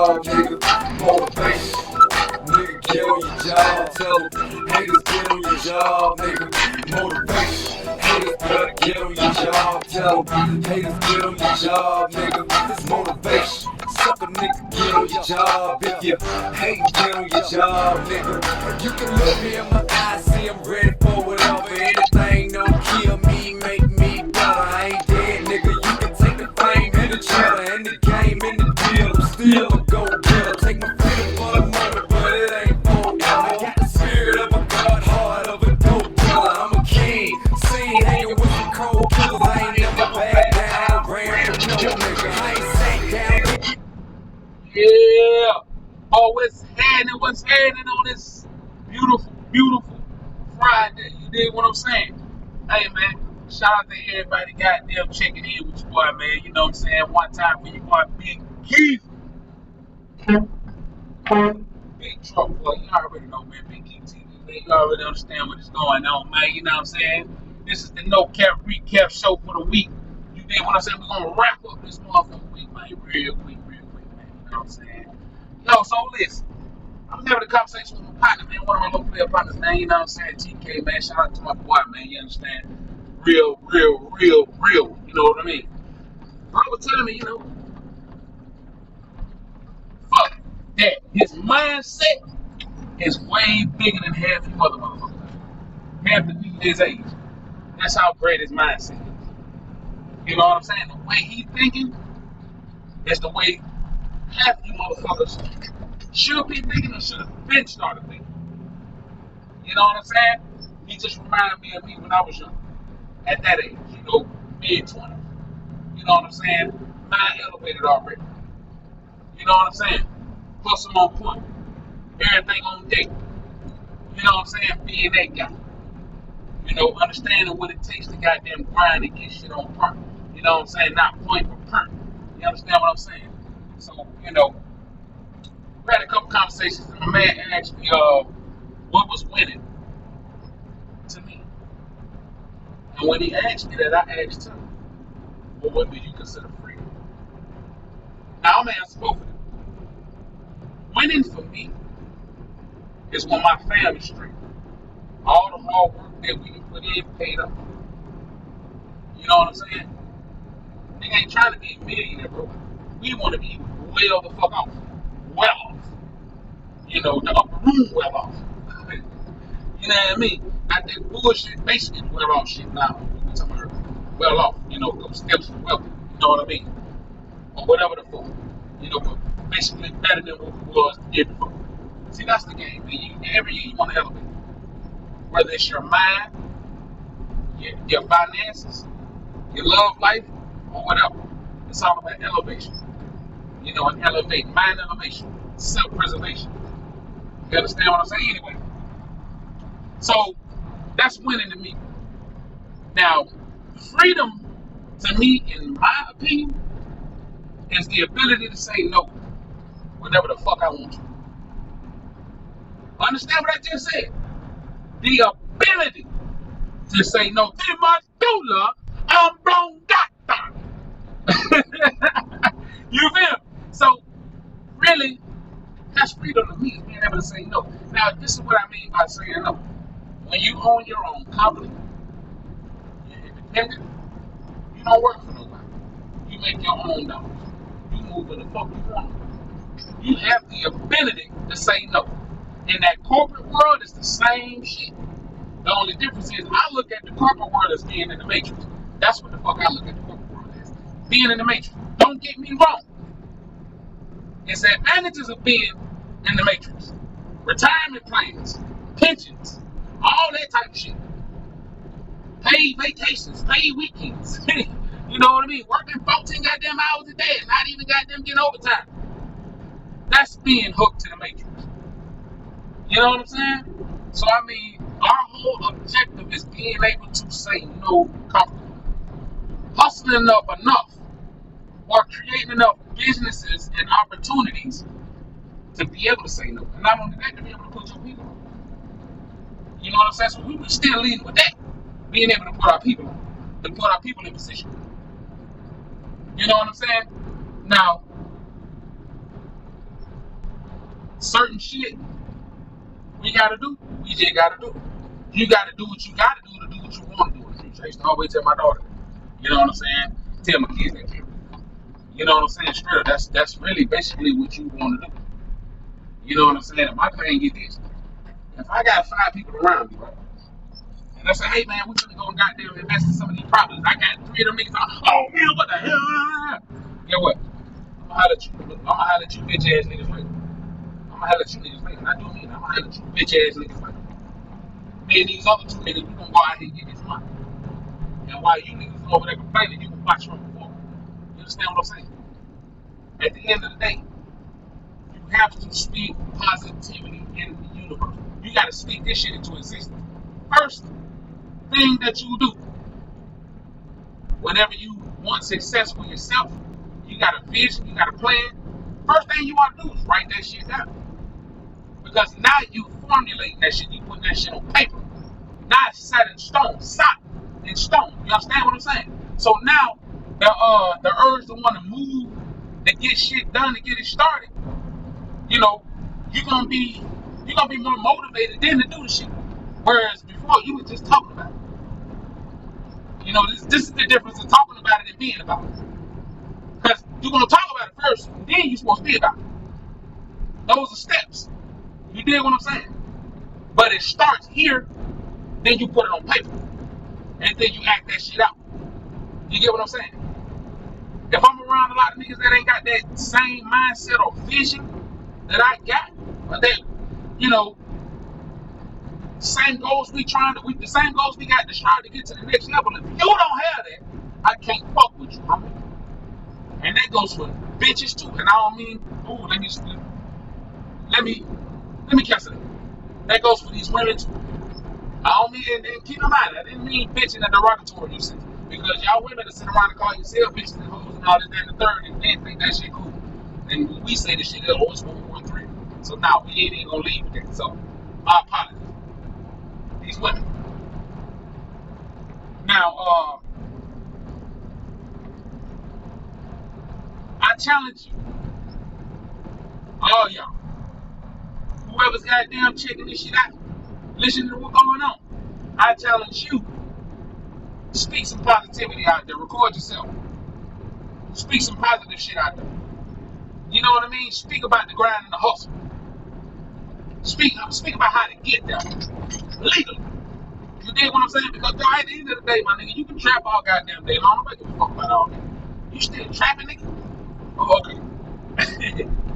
job, nigga. Motivation. Nigga, get on your job. Tell them, haters, get on your job, nigga. Motivation. Haters, better get on your job. Tell them, haters, get on your job, nigga. It's motivation. Suck a nigga, get on your job. If you hate, get on your job, nigga. You can look me in my eyes, see I'm ready for whatever. Anything don't kill me, make me better. I ain't dead, nigga. You can take the flame and the cheddar and the game and the deal. I'm still a go-getter. Take my freedom for the moment, but it ain't forever. I got the spirit of a god, heart of a dope dealer. I'm a king, seen hanging with some cold killers. I ain't never back down, ran from no nigga. I ain't sat down. Yeah. Oh, what's happening on this beautiful, beautiful Friday? You dig what I'm saying? Hey, man, shout out to everybody goddamn checking in with your boy, man. You know what I'm saying? One time for your boy, Big Keef. Big Truck, boy. You already know, man. Big Keef TV, man. You already understand what is going on, man. You know what I'm saying? This is the NoCapReCap show for the week. You dig what I'm saying? We're going to wrap up this motherfucking week, man. Real quick, man. You know what I'm saying? Yo, so listen. I'm having a conversation with my partner, man. One of my local player partners, man. You know what I'm saying? TK, man. Shout out to my boy, man. You understand? Real. You know what I mean? Bro was telling me, you know, fuck that. His mindset is way bigger than half you other motherfuckers. Half the people his age. That's how great his mindset is. You know what I'm saying? The way he thinking is the way half you motherfuckers should be thinking or should have been started thinking. You know what I'm saying? He just reminded me of me when I was young. At that age, you know, mid-20s. You know what I'm saying? Mine elevated already. You know what I'm saying? Plus I'm on point. Everything on deck. You know what I'm saying? Being that guy. You know, understanding what it takes to goddamn grind and get shit on perk. You know what I'm saying? Not point for perk. You understand what I'm saying? So, you know, we had a couple conversations and my man asked me what was winning to me. And when he asked me that, I asked him, well, what do you consider freedom? Now I'm answering both of them. Winning for me is when my family's straight. All the hard work that we put in paid up. You know what I'm saying? They ain't trying to be a millionaire, bro. We want to be well the fuck off. Well off. You know, the upper room well off. You know what I mean? Not that bullshit, basically well off shit now. We're talking about well off, you know, those steps to wealth. You know what I mean? Or whatever the fuck. You know, but basically better than what we was the year before. See, that's the game, man. Every year you want to elevate. Whether it's your mind, your finances, your love life, or whatever. It's all about elevation. You know, and elevate, mind elevation, self-preservation. You understand what I'm saying? Anyway. So, that's winning to me. Now, freedom to me, in my opinion, is the ability to say no whenever the fuck I want to. Understand what I just said? The ability to say no. I'm blown gata. You feel me? So, really, that's freedom to me, is being able to say no. Now, this is what I mean by saying no. When you own your own company, you're independent, you don't work for nobody. You make your own dollars. You move where the fuck you want. You have the ability to say no. In that corporate world, it's the same shit. The only difference is I look at the corporate world as being in the matrix. That's what the fuck I look at the corporate world as. Being in the matrix. Don't get me wrong. It's the advantages of being in the matrix. Retirement plans, pensions, all that type of shit. Paid vacations, paid weekends. You know what I mean? Working 14 goddamn hours a day and not even goddamn getting overtime. That's being hooked to the matrix. You know what I'm saying? So I mean, our whole objective is being able to say no comfortably. Hustling up enough or creating enough businesses and opportunities to be able to say no. And not only that, to be able to put your people on. You know what I'm saying? So we were still leading with that. Being able to put our people on. To put our people in position. You know what I'm saying? Now, certain shit we gotta do, we just gotta do it. You gotta do what you gotta do to do what you want to do. I used to always tell my daughter, you know what I'm saying? Tell my kids that kid. You know what I'm saying? Straight up, that's really basically what you want to do. You know what I'm saying? And my thing is this. If I got 5 people around me, right? And I say, hey man, we gonna go and goddamn invest in some of these properties. I got 3 of them niggas on, oh man, what the hell? Get what? I'ma holler at you bitch ass niggas later. I'ma holler at you niggas later. Not doing me. I'ma holler at you bitch ass niggas later. Me and these other 2 niggas, we gonna go out here and get this money. And while you niggas over there complaining, you can watch from before. You understand what I'm saying? At the end of the day, you have to speak positivity in the universe. You gotta speak this shit into existence. First thing that you do, whenever you want success for yourself, you got a vision, you got a plan. First thing you want to do is write that shit down. Because now you formulating that shit, you putting that shit on paper. Now it's set in stone, sock in stone. You understand what I'm saying? So now the urge to want to move, to get shit done, to get it started, you know, you're gonna be more motivated than to do the shit. Whereas before you were just talking about it. You know, this is the difference of talking about it and being about it. Because you're gonna talk about it first, and then you're supposed to be about it. Those are steps. You dig what I'm saying? But it starts here, then you put it on paper, and then you act that shit out. You get what I'm saying? If I'm around a lot of niggas that ain't got that same mindset or vision that I got, or that, you know, the same goals we got to strive to get to the next level. If you don't have that, I can't fuck with you, homie. And that goes for bitches too. And I don't mean, let me cancel it. That goes for these women too. I don't mean, and keep in mind, I didn't mean bitch in a derogatory usage. Because y'all women that sit around and call yourself bitches and hoes and all this, that, and the third, and then think that shit cool. And when we say this shit, oh, it's 113. So now we ain't even gonna leave with that. So my apologies. These women. Now, I challenge you, all y'all, whoever's goddamn checking this shit out, listening to what's going on, I challenge you, speak some positivity out there, record yourself, speak some positive shit out there. You know what I mean? Speak about the grind and the hustle. Speak about how to get there legally. You dig what I'm saying? Because at the end of the day, my nigga, you can trap all goddamn day long. Nobody give a fuck about all that. You still trapping, nigga? Oh, okay.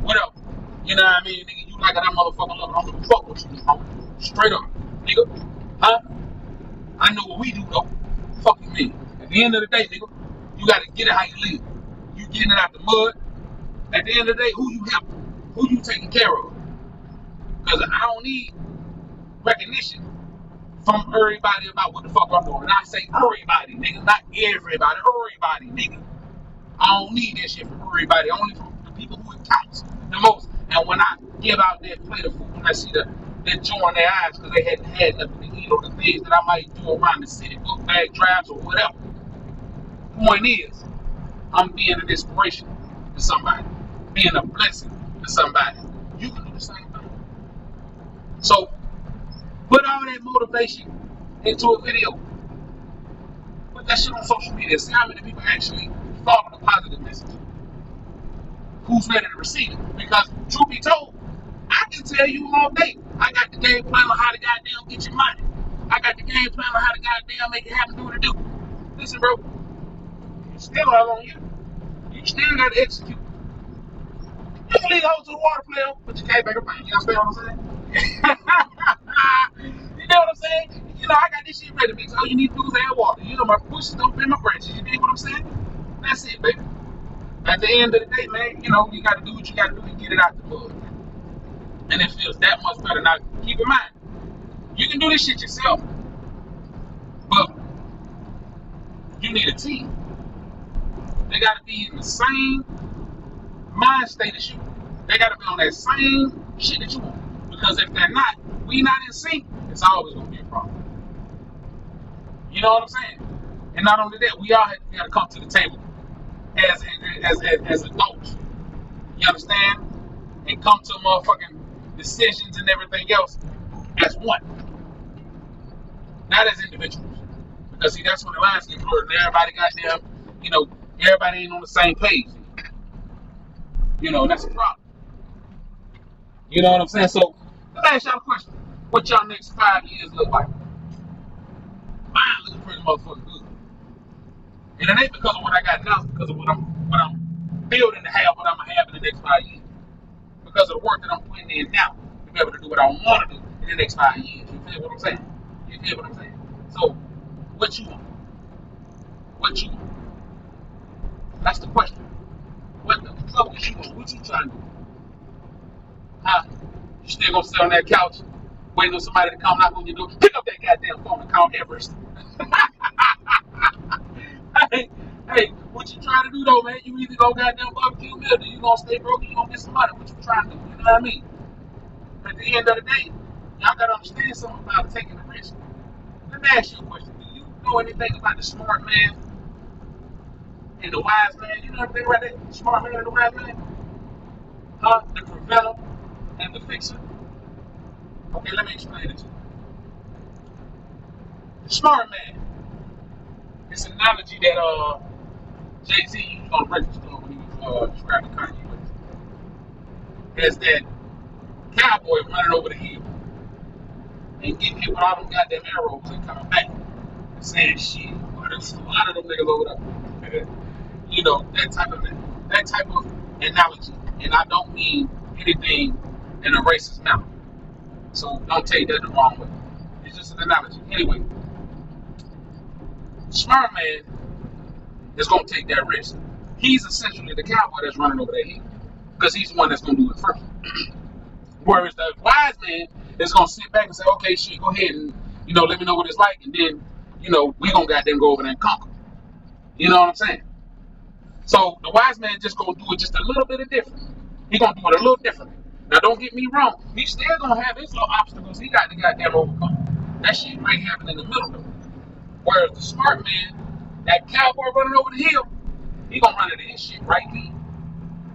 Whatever. You know what I mean, nigga? You like that motherfucker love it. I don't give a fuck what you do, homie. Straight up, nigga. Huh? I know what we do, though. Fuck you, mean. At the end of the day, nigga, you gotta get it how you live. You getting it out the mud. At the end of the day, who you helping? Who you taking care of? Because I don't need recognition from everybody about what the fuck I'm doing. And I say everybody, nigga, not everybody, everybody, nigga. I don't need that shit from everybody, only from the people who it counts the most. And when I give out that plate of food, when I see that joy in their eyes because they hadn't had nothing to eat, or the things that I might do around the city, book bag drives or whatever. Point is, I'm being an inspiration to somebody, being a blessing to somebody. You can do the same thing. So put all that motivation into a video. Put that shit on social media. See how many people actually follow the positive message. Who's ready to receive it? Because truth be told, I can tell you all day. I got the game plan on how to goddamn get your money. I got the game plan on how to goddamn make it happen, do what it do. Listen, bro, it's still all on you. You still gotta execute. You can leave the hole to the water player, but you can't make a thing. You understand what I'm saying? You know what I'm saying? You know, I got this shit ready to mix. All you need to do is add water. You know, my bushes don't bend my branches. You dig what I'm saying? That's it, baby. At the end of the day, man, you know, you got to do what you got to do to get it out the mud. And it feels that much better. Now, keep in mind, you can do this shit yourself, but you need a team. They got to be in the same mind state as you. They got to be on that same shit that you want. Because if they're not, we not in sync, it's always going to be a problem. You know what I'm saying? And not only that, we all have to come to the table as adults. You understand? And come to a motherfucking decisions and everything else as one, not as individuals. Because see, that's when the lines get blurred and everybody got them, everybody ain't on the same page. That's a problem. You know what I'm saying? So let me ask y'all a question. What y'all next 5 years look like? Mine looks pretty motherfucking good. And it ain't because of what I got now, it's because of what I'm building to have, what I'm gonna have in the next 5 years. Because of the work that I'm putting in now to be able to do what I want to do in the next 5 years. You feel what I'm saying? You feel what I'm saying? So, what you want? What you want? That's the question. What the fuck is you want? What you trying to do? Huh? You still gonna sit on that couch waiting on somebody to come knock on your door? Pick up that goddamn phone and call Everest. Hey, what you trying to do though, man? You either go goddamn barbecue meal, or you gonna stay broke, or you gonna get some money. What you trying to do? You know what I mean? At the end of the day, y'all gotta understand something about taking the risk. Let me ask you a question. Do you know anything about the smart man and the wise man? You know anything about that? The smart man and the wise man? Huh? The preventer and the fixer? Okay, let me explain it to you. The smart man, this analogy that Jay-Z used on the record store when he was describing Kanye West, is that cowboy running over the hill and getting hit with all them goddamn arrows and coming back and saying shit. Well, there's a lot of them niggas over there. that type of analogy. And I don't mean anything in a racist manner. So don't take that the wrong way. It's just an analogy. Anyway, smart man is gonna take that risk. He's essentially the cowboy that's running over that hill. Because he's the one that's gonna do it first. Whereas the wise man is gonna sit back and say, okay, shit, go ahead and let me know what it's like, and then we gonna goddamn go over there and conquer. You know what I'm saying? So the wise man just gonna do it just a little bit of different. He gonna do it a little differently. Now don't get me wrong, he's still gonna have his little obstacles he got to goddamn overcome. That shit might happen in the middle though. Whereas the smart man, that cowboy running over the hill, he gonna run into his shit right here,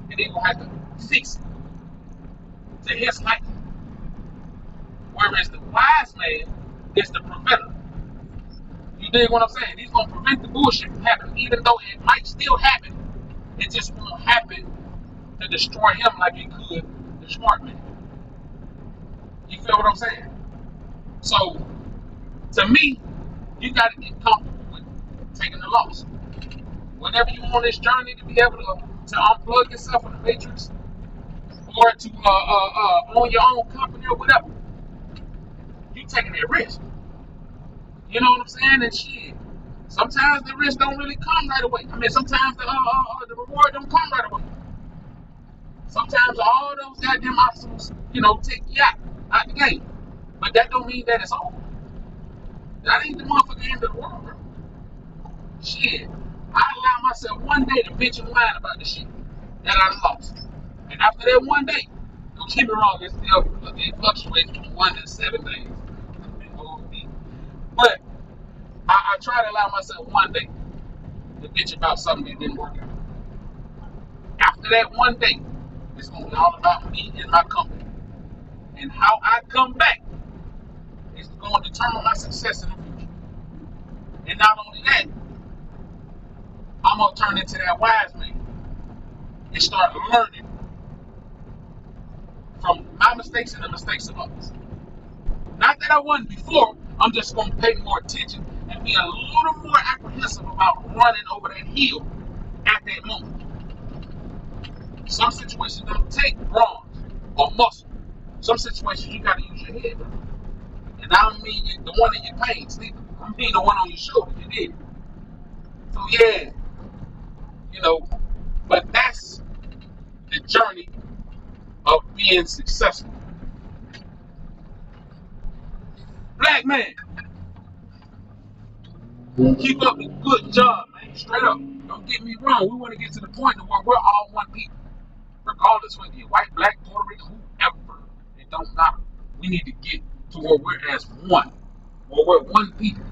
and he gonna have to fix it to his liking. Whereas the wise man is the preventer. You dig what I'm saying? He's gonna prevent the bullshit from happening, even though it might still happen. It just won't happen to destroy him like it could the smart man. You feel what I'm saying? So, to me, you gotta get comfortable with taking the loss. Whenever you're on this journey to be able to unplug yourself from the matrix, or to own your own company or whatever, you taking that risk. You know what I'm saying? And shit, sometimes the risk don't really come right away. I mean, sometimes the reward don't come right away. Sometimes all those goddamn obstacles, take you out the game. But that don't mean that it's over. That ain't the motherfucking end of the world, bro. Shit, I allow myself one day to bitch and whine about the shit that I lost. And after that one day, don't get me wrong, it fluctuates from 1 to 7 days. But I try to allow myself one day to bitch about something that didn't work out. After that one day, it's going to be all about me and my company. And how I come back is going to determine my success in the future. And not only that, I'm going to turn into that wise man and start learning from my mistakes and the mistakes of others. Not that I wasn't before, I'm just going to pay more attention and be a little more apprehensive about running over that hill at that moment. Some situations don't take brawn or muscle. Some situations you got to use your head, bro. And I don't mean the one in your pants, neither. I mean the one on your shoulder, you did. So yeah, but that's the journey of being successful. Black man, keep up the good job, man. Straight up. Don't get me wrong. We want to get to the point where we're all one people. Regardless whether you're white, black, Puerto Rican, whoever. It don't matter. We need to get to where we're as one. Where we're one people.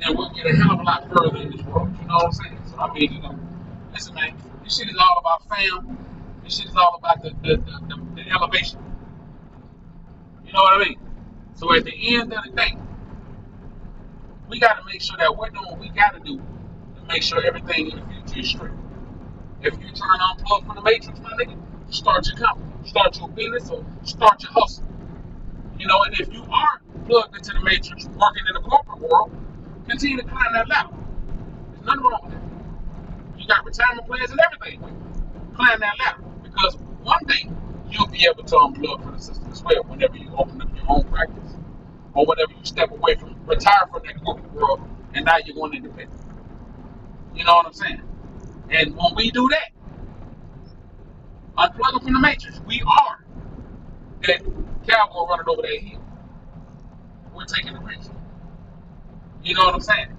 Then we'll get a hell of a lot further in this world. You know what I'm saying? So I mean, listen, man, this shit is all about fam. This shit is all about the elevation. You know what I mean? So at the end of the day, we got to make sure that we're doing what we got to do to make sure everything in the future is straight. If you're trying to unplug from the matrix, my nigga, start your company, start your business, or start your hustle. You know, and if you are plugged into the matrix, working in the corporate world, continue to climb that ladder. There's nothing wrong with that. You got retirement plans and everything. Climb that ladder, because one day you'll be able to unplug from the system as well. Whenever you open up your own practice, or whenever you step away from, retire from that corporate world, and now you're going independent. You know what I'm saying? And when we do that, unplugging from the matrix, we are that cowboy running over that hill. We're taking the risk. You know what I'm saying?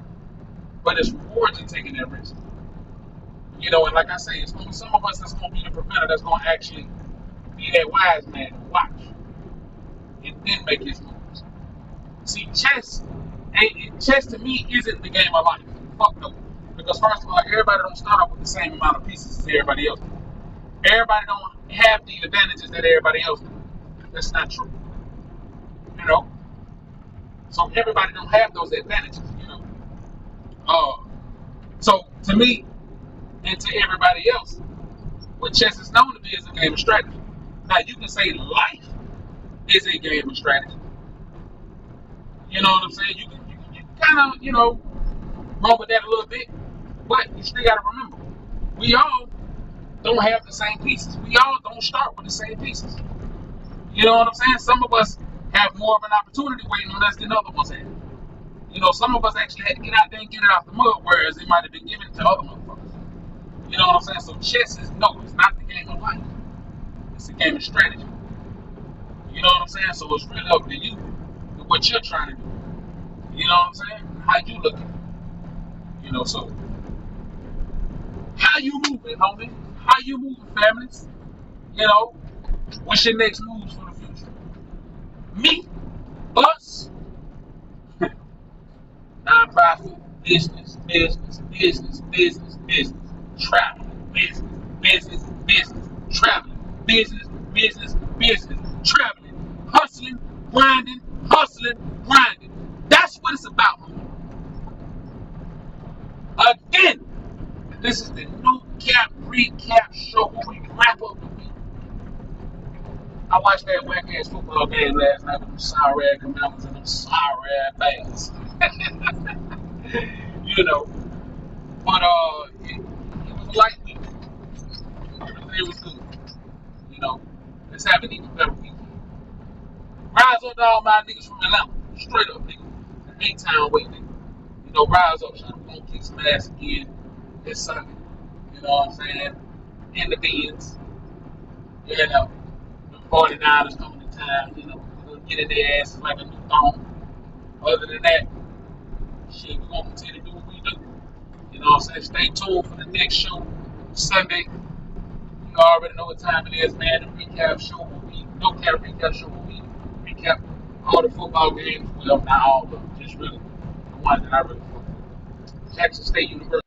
But it's rewards in taking that risk. You know, and like I say, it's gonna be some of us that's gonna be the preventer that's gonna actually be that wise man and watch and then make his moves. See, chess to me isn't the game of life. Fuck no. Because first of all, everybody don't start off with the same amount of pieces as everybody else. Everybody don't have the advantages that everybody else does. That's not true. You know? So everybody don't have those advantages, you know. So to me and to everybody else, what chess is known to be is a game of strategy. Now you can say life is a game of strategy. You know what I'm saying? You kind of, you know, run with that a little bit, but you still got to remember, we all don't have the same pieces. We all don't start with the same pieces. You know what I'm saying? Some of us have more of an opportunity waiting on us than other ones have. You know, some of us actually had to get out there and get it out the mud, whereas it might have been given to other motherfuckers. You know what I'm saying? So chess is, no, it's not the game of life. It's a game of strategy. You know what I'm saying? So it's really up to you and what you're trying to do. You know what I'm saying? How you look at it. You know, so how you moving, homie? How you moving, families? You know, what's your next moves for the future? Me, us, nonprofit, business, traveling, business, traveling, business, traveling, hustling, grinding. That's what it's about, homie. Again, this is the No Cap Recap show where we wrap up the week. I watched that whack ass football game last night with them sorry ass Commanders and them sorry ass Bengals. You know, but it was a light week. It was good. You know, let's have an even better weekend. Rise up to all my niggas from Atlanta. Straight up, nigga. The A-Town way, nigga. You know, rise up, son. We're gonna kick some ass again this Sunday. You know what I'm saying? In the Benz. You know, the 49ers coming to town. You know, we're gonna get in their asses like a new thong. Other than that, shit, we're gonna continue to do what we do. You know what I'm saying? Stay tuned for the next show Sunday. You already know what time it is, man. The recap show will be NoCapReCap show will be recap all the football games. Well, not all of them, just really the ones that I really fuck with. Texas State University.